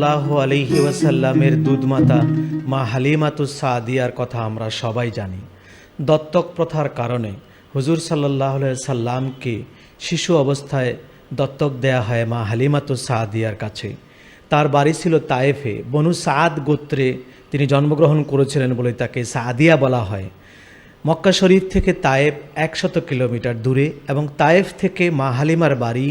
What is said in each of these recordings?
সাল্লাল্লাহু আলাইহি ওয়াসাল্লামের দুধমাতা মা হালিমাতুস সাদিয়ার কথা আমরা সবাই জানি। দত্তক প্রথার কারণে হুজুর সাল্লাল্লাহু আলাইহি সাল্লামকে শিশু অবস্থায় দত্তক দেয়া হয় মা হালিমাতুস সাদিয়ার কাছে। তার বাড়ি ছিল তায়েফে। বনু সাদ গোত্রে তিনি জন্মগ্রহণ করেছিলেন বলে তাকে সাদিয়া বলা হয়। মক্কা শরীফ থেকে তায়েফ 100 কিলোমিটার দূরে এবং তায়েফ থেকে মা হালিমার বাড়ি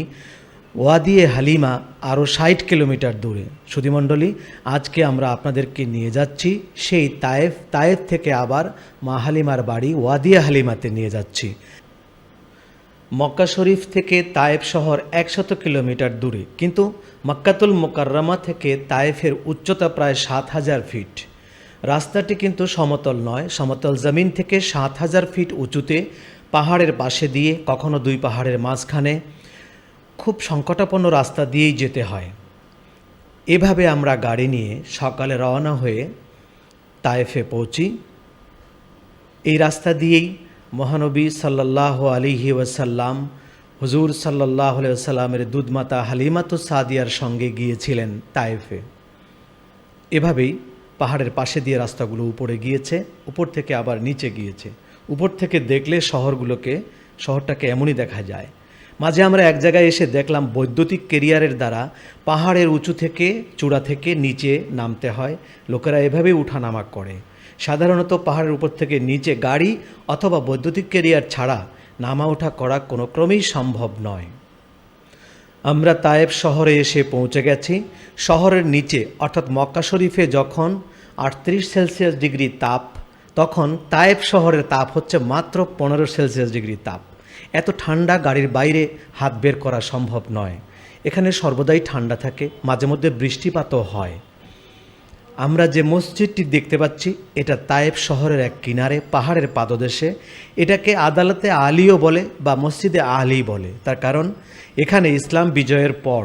ওয়াদিয়ে হালিমা আরও 60 কিলোমিটার দূরে। সুধীমণ্ডলী, আজকে আমরা আপনাদেরকে নিয়ে যাচ্ছি সেই তায়েফ থেকে আবার মা হালিমার বাড়ি ওয়াদিয়ে হালিমাতে নিয়ে যাচ্ছি। মক্কা শরীফ থেকে তায়েফ শহর 100 কিলোমিটার দূরে, কিন্তু মক্কাতুল মুকাররমা থেকে তায়েফের উচ্চতা প্রায় 7000 ফিট। রাস্তাটি কিন্তু সমতল নয়, সমতল জমিন থেকে 7000 ফিট উঁচুতে পাহাড়ের পাশে দিয়ে, কখনো দুই পাহাড়ের মাঝখানে, খুব সংকটাপন্ন রাস্তা দিয়েই যেতে হয়। এভাবে আমরা গাড়ি নিয়ে সকালে রওনা হয়ে তায়েফে পৌঁছি। এই রাস্তা দিয়েই মহানবী সাল্লাল্লাহু আলাইহি ওয়াসাল্লাম হুজুর সাল্লাল্লাহু আলাইহি ওয়াসাল্লামের দুধমাতা হালিমাতুস সাদিয়ার সঙ্গে গিয়েছিলেন তায়েফে। এভাবেই পাহাড়ের পাশে দিয়ে রাস্তাগুলো উপরে গিয়েছে, উপর থেকে আবার নিচে গিয়েছে। উপর থেকে দেখলে শহরটাকে এমনই দেখা যায়। মাঝে আমরা এক জায়গায় এসে দেখলাম বৈদ্যুতিক ক্যারিয়ারের দ্বারা পাহাড়ের উঁচু থেকে, চূড়া থেকে নিচে নামতে হয়। লোকেরা এভাবেই উঠানামা করে। সাধারণত পাহাড়ের উপর থেকে নিচে গাড়ি অথবা বৈদ্যুতিক ক্যারিয়ার ছাড়া নামা ওঠা করা কোনো ক্রমেই সম্ভব নয়। আমরা তায়েফ শহরে এসে পৌঁছে গেছি। শহরের নিচে অর্থাৎ মক্কা শরীফে যখন 38 সেলসিয়াস ডিগ্রি তাপ, তখন তায়েফ শহরের তাপ হচ্ছে মাত্র 15 সেলসিয়াস ডিগ্রি তাপ। এত ঠান্ডা গাড়ির বাইরে হাত বের করা সম্ভব নয়। এখানে সর্বদাই ঠান্ডা থাকে, মাঝে মধ্যে বৃষ্টিপাতও হয়। আমরা যে মসজিদটি দেখতে পাচ্ছি এটা তায়েফ শহরের এক কিনারে পাহাড়ের পাদদেশে। এটাকে আদালতে আলীও বলে বা মসজিদে আলী বলে। তার কারণ এখানে ইসলাম বিজয়ের পর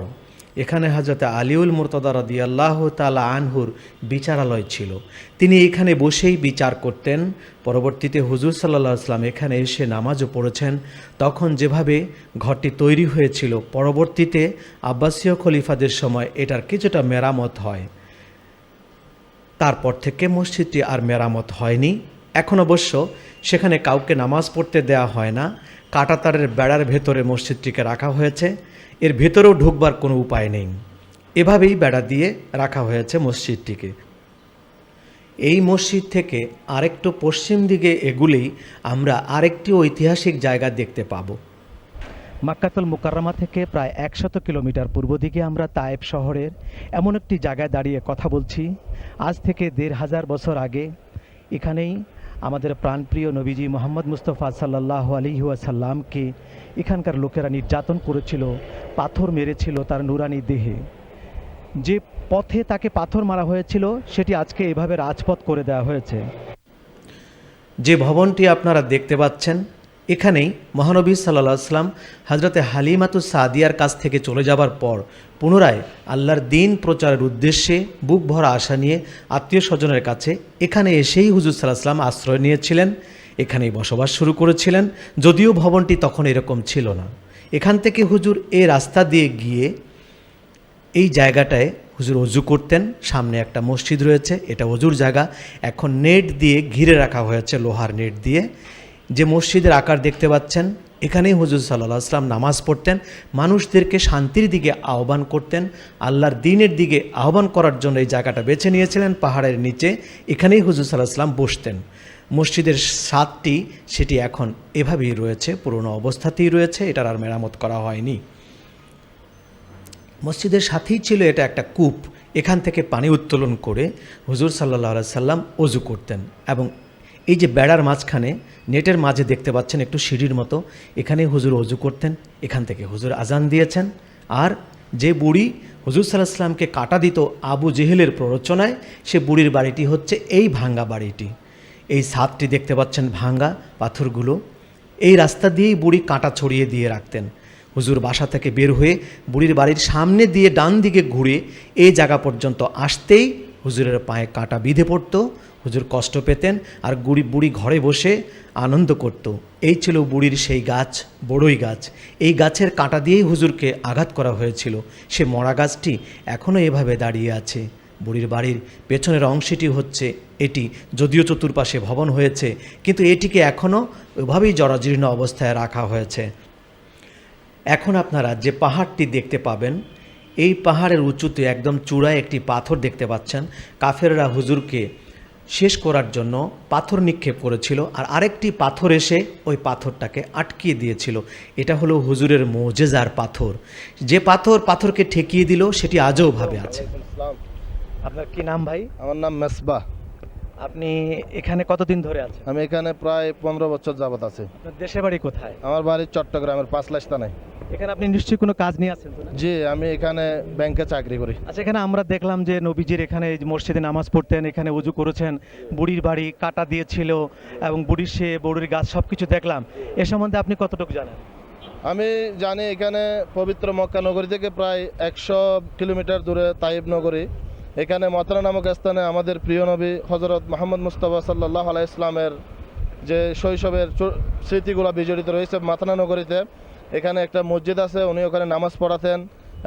এখানে হযরত আলীউল মুরতাদা রাদিয়াল্লাহু তাআলা আনহুর বিচারালয় ছিল। তিনি এখানে বসেই বিচার করতেন। পরবর্তীতে হুজুর সাল্লাল্লাহু আলাইহি ওয়াসাল্লাম এখানে এসে নামাজও পড়েছেন। তখন যেভাবে ঘরটি তৈরি হয়েছিল, পরবর্তীতে আব্বাসীয় খলিফাদের সময় এটার কিছুটা মেরামত হয়। তারপর থেকে মসজিদটি আর মেরামত হয়নি। এখন অবশ্য সেখানে কাউকে নামাজ পড়তে দেওয়া হয় না। কাঁটাতারের বেড়ার ভেতরে মসজিদটিকে রাখা হয়েছে। এর ভেতরেও ঢুকবার কোনো উপায় নেই। এভাবেই বেড়া দিয়ে রাখা হয়েছে মসজিদটিকে। এই মসজিদ থেকে আরেকটু পশ্চিম দিকে এগুলেই আমরা আরেকটি ঐতিহাসিক জায়গা দেখতে পাব। মক্কাতুল মুকাররমা থেকে প্রায় 100 কিলোমিটার পূর্ব দিকে আমরা তায়েফ শহরের এমন একটি জায়গায় দাঁড়িয়ে কথা বলছি। আজ থেকে 1500 বছর আগে এখানেই আমাদের প্রাণপ্রিয় নবীজি মোহাম্মদ মুস্তাফা সাল্লাল্লাহু আলাইহি ওয়াসাল্লামকে এখানকার লোকেরা নির্যাতন করেছিল, পাথর মেরেছিল তার নুরানি দেহে। যে পথে তাকে পাথর মারা হয়েছিল সেটি আজকে এভাবে রাজপথ করে দেওয়া হয়েছে। যে ভবনটি আপনারা দেখতে পাচ্ছেন, এখানেই মহানবী সাল্লাল্লাহু আলাইহি ওয়াসাল্লাম হযরতে হালিমাতুস সাদিয়ার কাছ থেকে চলে যাবার পর পুনরায় আল্লাহর দ্বীন প্রচারের উদ্দেশ্যে বুক ভরা আশা নিয়ে আত্মীয় স্বজনের কাছে এখানে এসেই হুজুর সাল্লাল্লাহু আলাইহি ওয়াসাল্লাম আশ্রয় নিয়েছিলেন। এখানেই বসবাস শুরু করেছিলেন, যদিও ভবনটি তখন এরকম ছিল না। এখান থেকে হুজুর এই রাস্তা দিয়ে গিয়ে এই জায়গাটায় হুজুর অজু করতেন। সামনে একটা মসজিদ রয়েছে, এটা অজুর জায়গা। এখন নেট দিয়ে ঘিরে রাখা হয়েছে, লোহার নেট দিয়ে। যে মসজিদের আকার দেখতে পাচ্ছেন, এখানেই হুজুর সাল্লাল্লাহু আলাইহি ওয়াসাল্লাম নামাজ পড়তেন, মানুষদেরকে শান্তির দিকে আহ্বান করতেন, আল্লাহর দ্বীনের দিকে আহ্বান করার জন্য এই জায়গাটা বেছে নিয়েছিলেন পাহাড়ের নিচে। এখানেই হুজুর সাল্লাল্লাহু আলাইহি ওয়াসাল্লাম বসতেন। মসজিদের ছাদটি সেটি এখন এভাবেই রয়েছে, পুরনো অবস্থাতেই রয়েছে, এটার আর মেরামত করা হয়নি। মসজিদের সাথেই ছিল এটা একটা কূপ। এখান থেকে পানি উত্তোলন করে হুজুর সাল্লাল্লাহু আলাইহি ওয়াসাল্লাম অজু করতেন। এবং এই যে বেড়ার মাঝখানে নেটের মাঝে দেখতে পাচ্ছেন একটু সিঁড়ির মতো, এখানে হুজুর অজু করতেন। এখান থেকে হুজুর আজান দিয়েছেন। আর যে বুড়ি হুজুর সাল্লাল্লাহু আলাইহি ওয়াসাল্লামকে কাঁটা দিত আবু জেহেলের প্ররোচনায়, সে বুড়ির বাড়িটি হচ্ছে এই ভাঙ্গা বাড়িটি। এই ছাদটি দেখতে পাচ্ছেন ভাঙ্গা পাথরগুলো। এই রাস্তা দিয়েই বুড়ি কাঁটা ছড়িয়ে দিয়ে রাখতেন। হুজুর বাসা থেকে বের হয়ে বুড়ির বাড়ির সামনে দিয়ে ডান দিকে ঘুরে এই জায়গা পর্যন্ত আসতেই হুজুরের পায়ে কাঁটা বিঁধে পড়তো, হুজুর কষ্ট পেতেন আর বুড়ি ঘরে বসে আনন্দ করত। এই ছিল বুড়ির সেই গাছ, বড়ই গাছ। এই গাছের কাঁটা দিয়েই হুজুরকে আঘাত করা হয়েছিল। সে মরা গাছটি এখনও এভাবে দাঁড়িয়ে আছে। বুড়ির বাড়ির পেছনের অংশটি হচ্ছে এটি, যদিও চতুর্পাশে ভবন হয়েছে, কিন্তু এটিকে এখনও ওইভাবেই জরাজীর্ণ অবস্থায় রাখা হয়েছে। এখন আপনারা যে পাহাড়টি দেখতে পাবেন, এই পাহাড়ের উঁচুতে একদম চূড়ায় একটি পাথর দেখতে পাচ্ছেন। কাফেররা হুজুরকে শেষ করার জন্য পাথর নিক্ষেপ করেছিল, আর আরেকটি পাথর এসে ওই পাথরটাকে আটকিয়ে দিয়েছিল। এটা হলো হুজুরের মুজেজার পাথর। যে পাথরকে ঠেকিয়ে দিল, সেটি আজও ভাবে আছে। আপনার কি নাম ভাই? আমার নাম মেসবাহ। আপনি এখানে কতদিন ধরে আছেন? আমি এখানে প্রায় 15 বছর যাবত আছি। আপনার দেশের বাড়ি কোথায়? আমার বাড়ি চট্টগ্রামের পাঁচলাইস্তানায়। এখানে আপনি নিশ্চয়ই কোনো কাজ নিয়ে আছেন তো না? জি, আমি এখানে ব্যাংকে চাকরি করি। আচ্ছা, এখানে আমরা দেখলাম যে নবীজির এখানে এই মসজিদে নামাজ পড়তেন, এখানে ওযু করেছেন, বুড়ির বাড়ি কাটা দিয়েছিল এবং বড়ির গাছ সব কিছু দেখলাম। এ সম্বন্ধে আপনি কতটুকু জানেন? আমি জানি এখানে পবিত্র মক্কা নগরী থেকে প্রায় 100 কিলোমিটার দূরে তাইব নগরী। এখানে মতনা নামক স্থানে আমাদের প্রিয় নবী হজরত মোহাম্মদ মুস্তাফা সাল্লাল্লাহু আলাইহি ইসলামের যে শৈশবের স্মৃতিগুলো বিজড়িত রয়েছে মাতনা নগরীতে। এখানে একটা মসজিদ আছে, উনি ওখানে নামাজ পড়াতেন,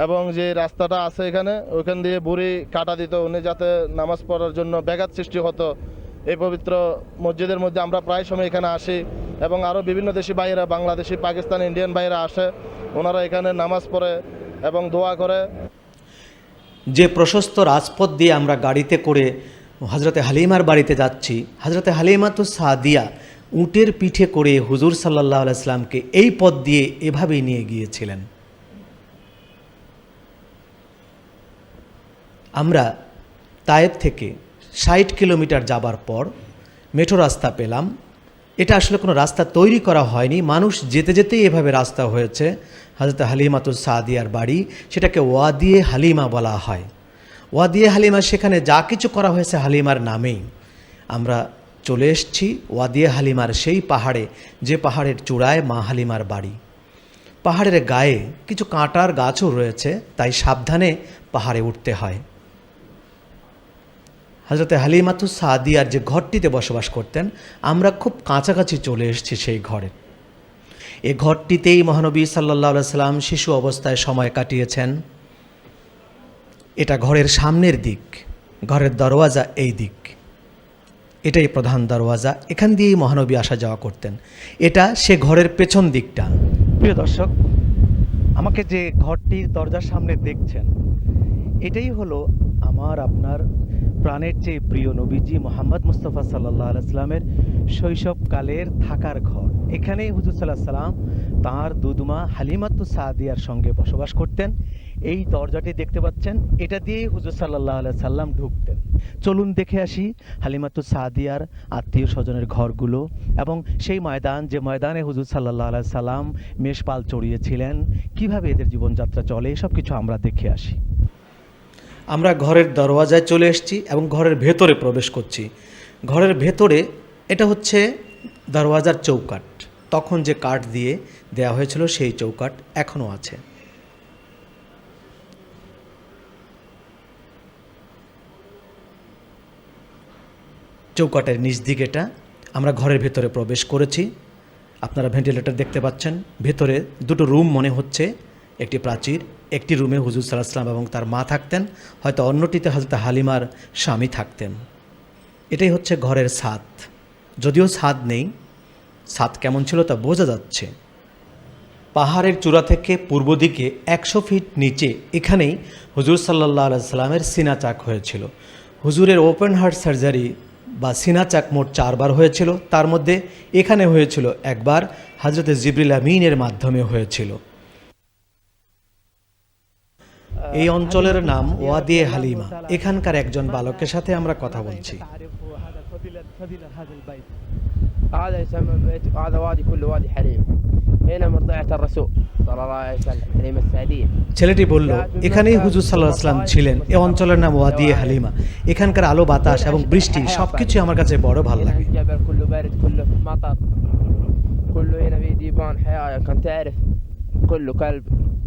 এবং যে রাস্তাটা আছে এখানে, ওখান দিয়ে বুড়ি কাটা দিত, উনি যাতে নামাজ পড়ার জন্য ব্যাঘাত সৃষ্টি হতো। এই পবিত্র মসজিদের মধ্যে আমরা প্রায় সময় এখানে আসি, এবং আরও বিভিন্ন দেশি ভাইয়েরা, বাংলাদেশি, পাকিস্তানি, ইন্ডিয়ান ভাইয়েরা আসে, ওনারা এখানে নামাজ পড়ে এবং দোয়া করে। যে প্রশস্ত রাজপথ দিয়ে আমরা গাড়িতে করে হজরতে হালিমার বাড়িতে যাচ্ছি, হজরতে হালিমাতুস সাদিয়া উটের পিঠে করে হুজুর সাল্লাল্লাহু আলাইহি সাল্লামকে এই পথ দিয়ে এভাবেই নিয়ে গিয়েছিলেন। আমরা তায়েব থেকে 60 কিলোমিটার যাবার পর মেঠো রাস্তা পেলাম। এটা আসলে কোনো রাস্তা তৈরি করা হয়নি, মানুষ যেতে যেতেই এভাবে রাস্তা হয়েছে। হযরত হালিমাতুস সাদিয়ার বাড়ি, সেটাকে ওয়াদিয়ে হালিমা বলা হয়। ওয়াদিয়ে হালিমা, সেখানে যা কিছু করা হয়েছে হালিমার নামেই। আমরা চলে এসেছি ওয়াদিয়ে হালিমার সেই পাহাড়ে, যে পাহাড়ের চূড়ায় মা হালিমার বাড়ি। পাহাড়ের গায়ে কিছু কাঁটার গাছও রয়েছে, তাই সাবধানে পাহাড়ে উঠতে হয়। হযরতে হালিমাতুস সাদিয়ার যে ঘরটিতে বসবাস করতেন, আমরা খুব কাছাকাছি চলে এসেছি সেই ঘরে। এই ঘরটিতেই মহানবী সাল্লাল্লাহু আলাইহি সাল্লাম শিশু অবস্থায় সময় কাটিয়েছেন। এটা ঘরের সামনের দিক, ঘরের দরওয়াজা এই দিক, এটাই প্রধান দরওয়াজা, এখান দিয়েই মহানবী আসা যাওয়া করতেন। এটা সে ঘরের পেছন দিকটা। প্রিয় দর্শক, আমাকে যে ঘরটির দরজার সামনে দেখছেন, এটাই হলো আমার আপনার প্রাণের চেয়ে প্রিয় নবীজি মোহাম্মদ মুস্তাফা সাল্লাল্লাহু আলাইহি সাল্লামের শৈশবকালের থাকার ঘর। এখানেই হুজুর সাল্লাল্লাহু আলাইহি সাল্লাম তাঁর দুধমা হালিমাতুস সাদিয়ার সঙ্গে বসবাস করতেন। এই দরজাটি দেখতে পাচ্ছেন, এটা দিয়েই হুজুর সাল্লাল্লাহু আলাইহি সাল্লাম ঢুকতেন। চলুন দেখে আসি হালিমাতুস সাদিয়ার আত্মীয় স্বজনের ঘরগুলো, এবং সেই ময়দান, যে ময়দানে হুজুর সাল্লাল্লাহু আলাইহি সাল্লাম মেষপাল চড়িয়েছিলেন, কিভাবে এদের জীবনযাত্রা চলে, সব কিছু আমরা দেখে আসি। আমরা ঘরের দরওয়াজায় চলে এসেছি এবং ঘরের ভেতরে প্রবেশ করছি। ঘরের ভেতরে এটা হচ্ছে দরওয়াজার চৌকাঠ। তখন যে কাঠ দিয়ে দেয়া হয়েছিল সেই চৌকাঠ এখনও আছে। চৌকাঠের নিচ দিকে এটা। আমরা ঘরের ভেতরে প্রবেশ করেছি। আপনারা ভেন্টিলেটর দেখতে পাচ্ছেন। ভেতরে দুটো রুম মনে হচ্ছে, একটি প্রাচীর। একটি রুমে হুজুর সাল্লাল্লাহু আলাইহি সাল্লাম এবং তার মা থাকতেন, হয়তো অন্যটিতে হযরত হালিমার স্বামী থাকতেন। এটাই হচ্ছে ঘরের ছাদ। যদিও ছাদ নেই, ছাদ কেমন ছিল তা বোঝা যাচ্ছে। পাহাড়ের চূড়া থেকে পূর্ব দিকে 100 ফিট নিচে এখানেই হুজুর সাল্লাল্লাহু আলাইহি সাল্লামের সিনা চাক হয়েছিল। হুজুরের ওপেন হার্ট সার্জারি বা সিনা চাক মোট 4 বার হয়েছিল। তার মধ্যে এখানে হয়েছিল একবার, হযরতে জিবরিল আমিনের মাধ্যমে হয়েছিল। এই অঞ্চলের নাম ওয়াদিয়ে হালিমা। এখানকার একজন বালকের সাথে আমরা কথা বলছি। هذا يسمى بيت، هذا وادي كله وادي حليم، هنا مرضعة الرسول صلى الله عليه وسلم حليمة السعدية। ছেলেটি বলল, এখানেই হুজুর সাল্লাল্লাহু আলাইহি ওয়াসাল্লাম ছিলেন। এই অঞ্চলের নাম ওয়াদিয়ে হালিমা। এখানকার আলো বাতাস এবং বৃষ্টি সবকিছু আমার কাছে বড় ভালো লাগে। جبل كله برد، كله مطر، كله هنا في ديبان حياة، كنت تعرف كله كلب،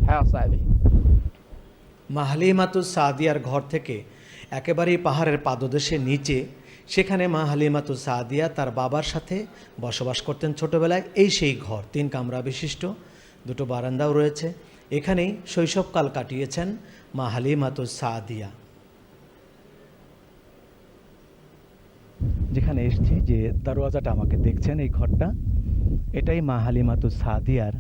حياة صعبة। মা হালিমাতুস সাদিয়ার ঘর থেকে একেবারেই পাহাড়ের পাদদেশে নিচে, সেখানে মা হালিমাতুস সাদিয়া তার বাবার সাথে বসবাস করতেন ছোটবেলায়। এই সেই ঘর, 3 কামরা বিশিষ্ট, 2টো বারান্দাও রয়েছে। এখানেই শৈশবকাল কাটিয়েছেন মা হালিমাতুস সাদিয়া। যেখানে এসেছি, যে দরওয়াজাটা আমাকে দেখছেন, এই ঘরটা, এটাই মা হালিমাতুস সাদিয়ার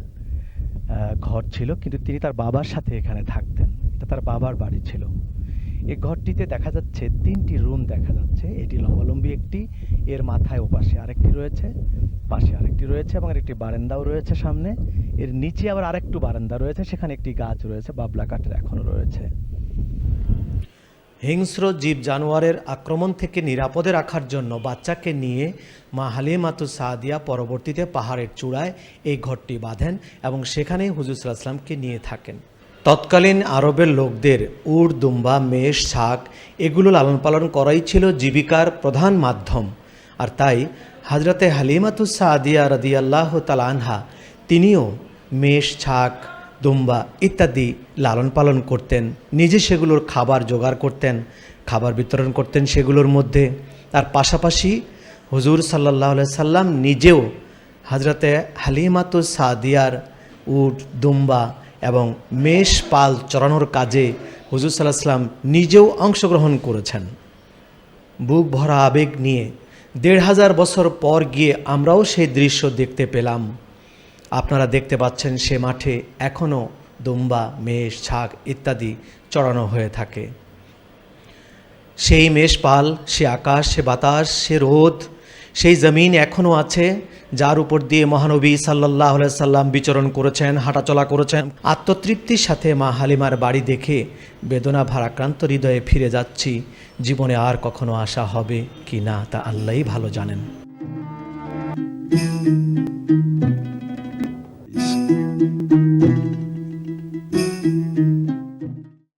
ঘর ছিল, কিন্তু তিনি তার বাবার সাথে এখানে থাকতেন। এটা তার বাবার বাড়ি ছিল। এই ঘরটিতে দেখা যাচ্ছে 3টি রুম দেখা যাচ্ছে। এটি লম্বালম্বি একটি, এর মাথায় ওপাশে আরেকটি রয়েছে, পাশে আরেকটি রয়েছে, এবং একটি বারান্দাও রয়েছে সামনে। এর নিচে আবার আরেকটু বারান্দা রয়েছে, সেখানে একটি গাছ রয়েছে, বাবলা কাঠের এখনও রয়েছে। হিংস্র জীব জানোয়ারের আক্রমণ থেকে নিরাপদে রাখার জন্য বাচ্চাকে নিয়ে মা হালিমাতুস সাদিয়া পরবর্তীতে পাহাড়ের চূড়ায় এই ঘরটি বাঁধেন এবং সেখানেই হুজুর সাল্লাল্লাহু আলাইহি ওয়াসাল্লামকে নিয়ে থাকেন। তৎকালীন আরবের লোকদের উট, দুম্বা, মেষ, ছাগ এগুলো লালন পালন করাই ছিল জীবিকার প্রধান মাধ্যম। আর তাই হযরতে হালিমাতুস সাদিয়া রাদিয়াল্লাহু তাআলা আনহা তিনিও মেষ, ছাগ, দুম্বা ইত্যাদি লালন পালন করতেন। নিজে সেগুলোর খাবার জোগাড় করতেন, খাবার বিতরণ করতেন সেগুলোর মধ্যে। তার পাশাপাশি হুজুর সাল্লাল্লাহু আলাইহি সাল্লাম নিজেও হযরতে হালিমাতুস সাদিয়ার উট, দুম্বা এবং মেষ পাল চড়ানোর কাজে হুজুর সাল্লাল্লাহু আলাইহি সাল্লাম নিজেও অংশগ্রহণ করেছেন। বুক ভরা আবেগ নিয়ে ১৫০০ বছর পর গিয়ে আমরাও সেই দৃশ্য দেখতে পেলাম। আপনারা দেখতে পাচ্ছেন সে মাঠে এখনও দুম্বা, মেষ, ছাগ ইত্যাদি চড়ানো হয়ে থাকে। সেই মেষপাল, সে আকাশ, সে বাতাস, সে রোদ, সেই জমিন এখনও আছে যার উপর দিয়ে মহানবী সাল্লাল্লাহু আলাইহি সাল্লাম বিচরণ করেছেন, হাঁটাচলা করেছেন। আত্মতৃপ্তির সাথে মা হালিমার বাড়ি দেখে বেদনা ভারাক্রান্ত হৃদয়ে ফিরে যাচ্ছি। জীবনে আর কখনো আসা হবে কি না তা আল্লাহই ভালো জানেন।